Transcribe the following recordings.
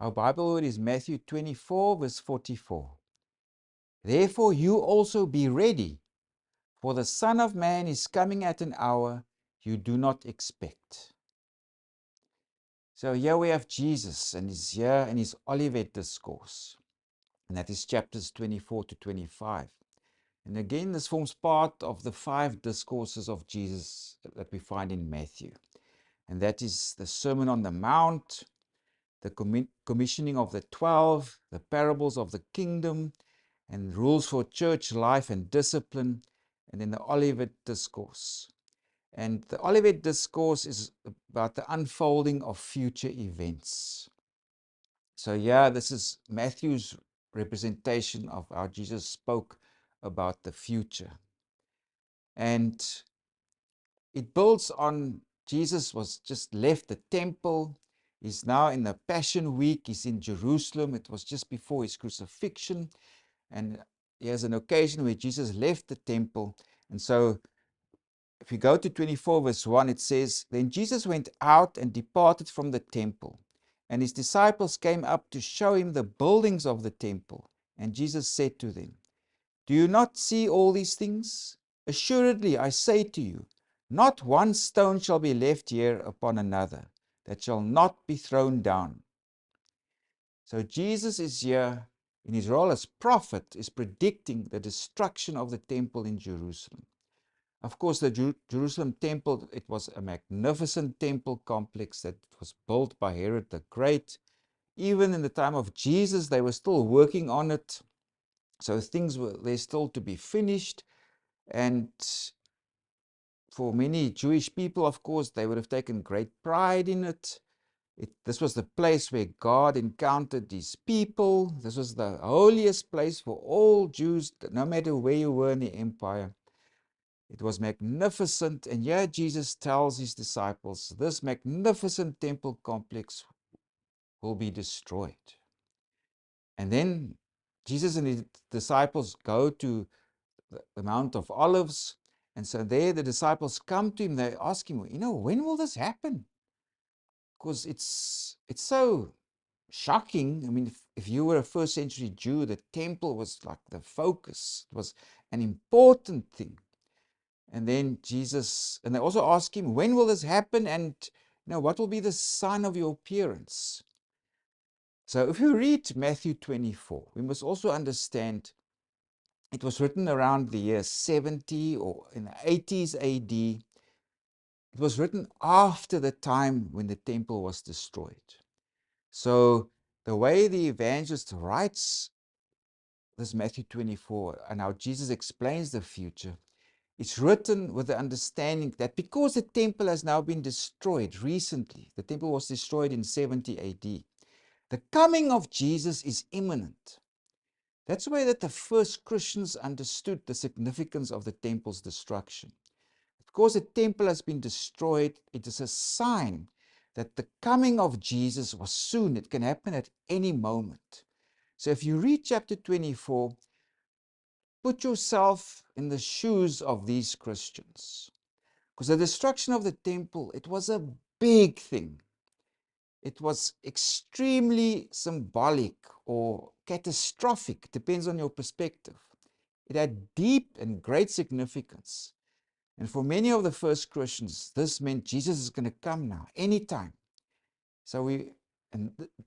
Our Bible word is Matthew 24, verse 44. Therefore you also be ready, for the Son of Man is coming at an hour you do not expect. So here we have Jesus, and he's here in his Olivet Discourse, and that is chapters 24 to 25. And again, this forms part of the 5 discourses of Jesus that we find in Matthew. And that is the Sermon on the Mount, the commissioning of the 12, the parables of the kingdom, and rules for church life and discipline, and then the Olivet Discourse. And the Olivet Discourse is about the unfolding of future events. So yeah, this is Matthew's representation of how Jesus spoke about the future. And it builds on Jesus was just left the temple. He's now in the Passion Week. He's in Jerusalem. It was just before his crucifixion. And here's an occasion where Jesus left the temple. And so if you go to 24 verse 1, it says, Then Jesus went out and departed from the temple. And his disciples came up to show him the buildings of the temple. And Jesus said to them, Do you not see all these things? Assuredly, I say to you, not one stone shall be left here upon another, that shall not be thrown down. So Jesus is here, in his role as prophet, is predicting the destruction of the temple in Jerusalem. Of course, the Jerusalem temple, it was a magnificent temple complex that was built by Herod the Great. Even in the time of Jesus, they were still working on it. So things were there still to be finished. And for many Jewish people, of course, they would have taken great pride in it. This was the place where God encountered his people. This was the holiest place for all Jews, no matter where you were in the empire. It was magnificent, and here Jesus tells his disciples, this magnificent temple complex will be destroyed. And then Jesus and his disciples go to the Mount of Olives, and so there the disciples come to him, they ask him, when will this happen? Because it's so shocking. I mean, if you were a first century Jew, the temple was like the focus. It was an important thing. And then Jesus, and they also ask him, when will this happen? And what will be the sign of your appearance? So if you read Matthew 24, we must also understand it was written around the year 70 or in the 80s AD. It was written after the time when the temple was destroyed. So the way the evangelist writes this Matthew 24 and how Jesus explains the future, it's written with the understanding that because the temple has now been destroyed recently, the temple was destroyed in 70 AD, the coming of Jesus is imminent. That's the way that the first Christians understood the significance of the temple's destruction. Because the temple has been destroyed, it is a sign that the coming of Jesus was soon. It can happen at any moment. So if you read chapter 24, put yourself in the shoes of these Christians. Because the destruction of the temple, it was a big thing. It was extremely symbolic or catastrophic, depends on your perspective. It had deep and great significance. And for many of the first Christians, this meant Jesus is going to come now, anytime. So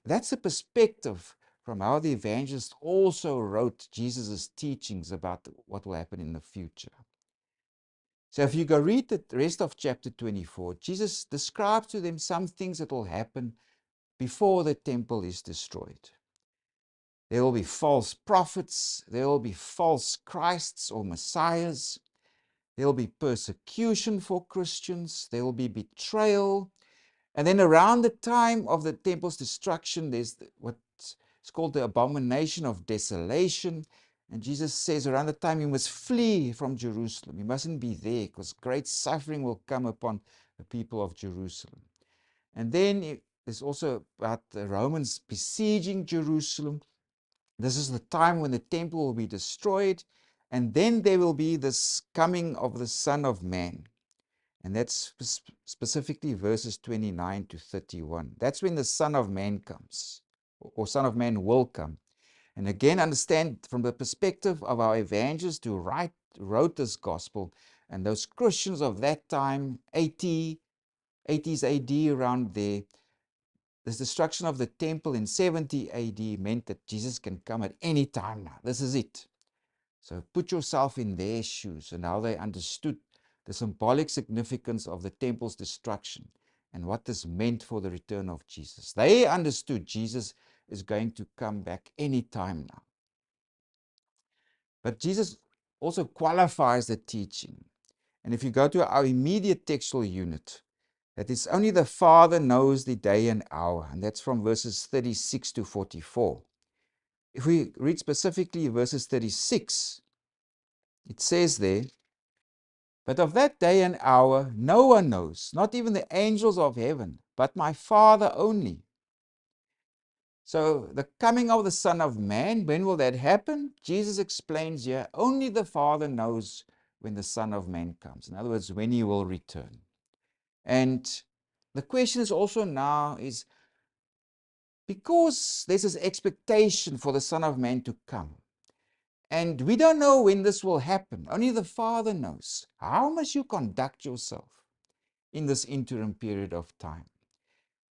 that's a perspective from how the evangelist also wrote Jesus' teachings about what will happen in the future. So if you go read the rest of chapter 24, Jesus describes to them some things that will happen before the temple is destroyed. There will be false prophets, there will be false Christs or Messiahs, there will be persecution for Christians, there will be betrayal. And then around the time of the temple's destruction, there's what's called the abomination of desolation. And Jesus says around the time you must flee from Jerusalem. You mustn't be there because great suffering will come upon the people of Jerusalem. And then there's also about the Romans besieging Jerusalem. This is the time when the temple will be destroyed. And then there will be this coming of the Son of Man. And that's specifically verses 29 to 31. That's when the Son of Man comes. or Son of Man will come. And again, understand from the perspective of our evangelists who wrote this gospel, and those Christians of that time, 80s AD, around there, this destruction of the temple in 70 AD meant that Jesus can come at any time now. This is it. So put yourself in their shoes, and how they understood the symbolic significance of the temple's destruction and what this meant for the return of Jesus. They understood Jesus is going to come back any time now. But Jesus also qualifies the teaching. And if you go to our immediate textual unit, that it's only the Father knows the day and hour, and that's from verses 36 to 44. If we read specifically verses 36, it says there, "But of that day and hour no one knows, not even the angels of heaven, but my Father only." So the coming of the Son of Man, when will that happen? Jesus explains here, only the Father knows when the Son of Man comes. In other words, when he will return. And the question is also now is, because there's this expectation for the Son of Man to come, and we don't know when this will happen, only the Father knows, how must you conduct yourself in this interim period of time?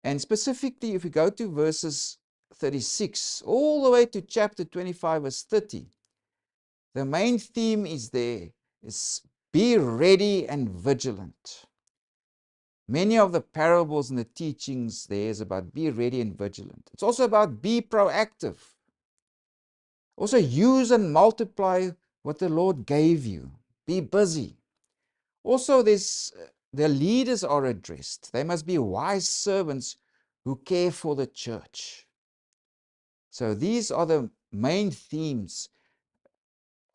And specifically, if we go to verses 36 all the way to chapter 25, verse 30, the main theme is there is be ready and vigilant. Many of the parables and the teachings there is about be ready and vigilant. It's also about be proactive. Also use and multiply what the Lord gave you. Be busy. Also, the leaders are addressed. They must be wise servants who care for the church. So these are the main themes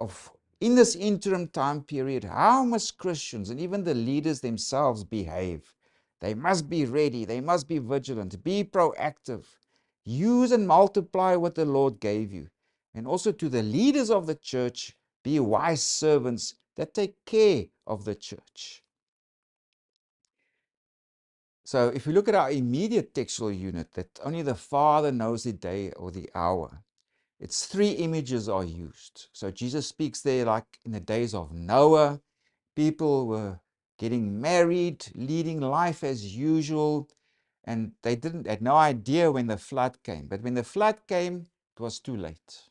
of, in this interim time period, how must Christians and even the leaders themselves behave? They must be ready. They must be vigilant. Be proactive. Use and multiply what the Lord gave you. And also to the leaders of the church, be wise servants that take care of the church. So if we look at our immediate textual unit, that only the Father knows the day or the hour, it's three images are used. So Jesus speaks there like in the days of Noah, people were getting married, leading life as usual, and they had no idea when the flood came. But when the flood came, it was too late.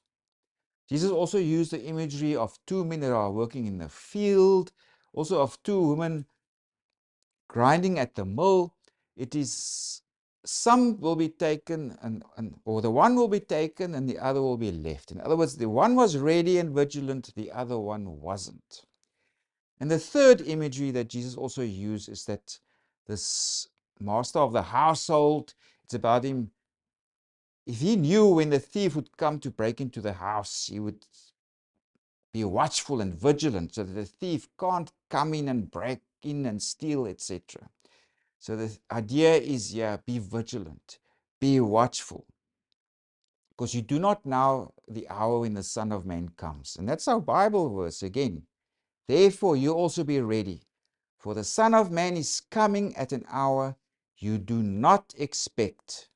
Jesus also used the imagery of two men that are working in the field, also of two women grinding at the mill. It is some will be taken or the one will be taken and the other will be left. In other words, the one was ready and vigilant, the other one wasn't. And the third imagery that Jesus also used is that this master of the household, it's about him. If he knew when the thief would come to break into the house, he would be watchful and vigilant so that the thief can't come in and break in and steal, etc. So the idea is, be vigilant, be watchful, because you do not know the hour when the Son of Man comes. And that's our Bible verse again. Therefore, you also be ready, for the Son of Man is coming at an hour you do not expect.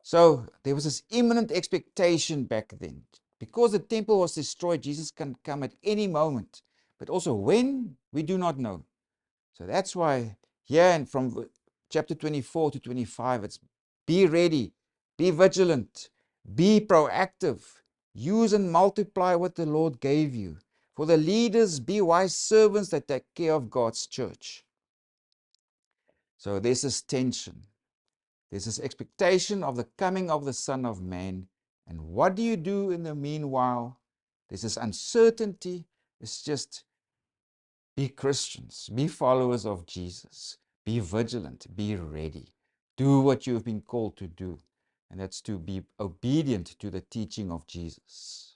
So there was this imminent expectation back then. Because the temple was destroyed, Jesus can come at any moment. But also when, we do not know. So that's why here and from chapter 24 to 25, it's be ready, be vigilant, be proactive, use and multiply what the Lord gave you. For the leaders, be wise servants that take care of God's church. So there's this tension. There's this expectation of the coming of the Son of Man. And what do you do in the meanwhile? There's this uncertainty. It's just be Christians, be followers of Jesus, be vigilant, be ready. Do what you've been called to do. And that's to be obedient to the teaching of Jesus.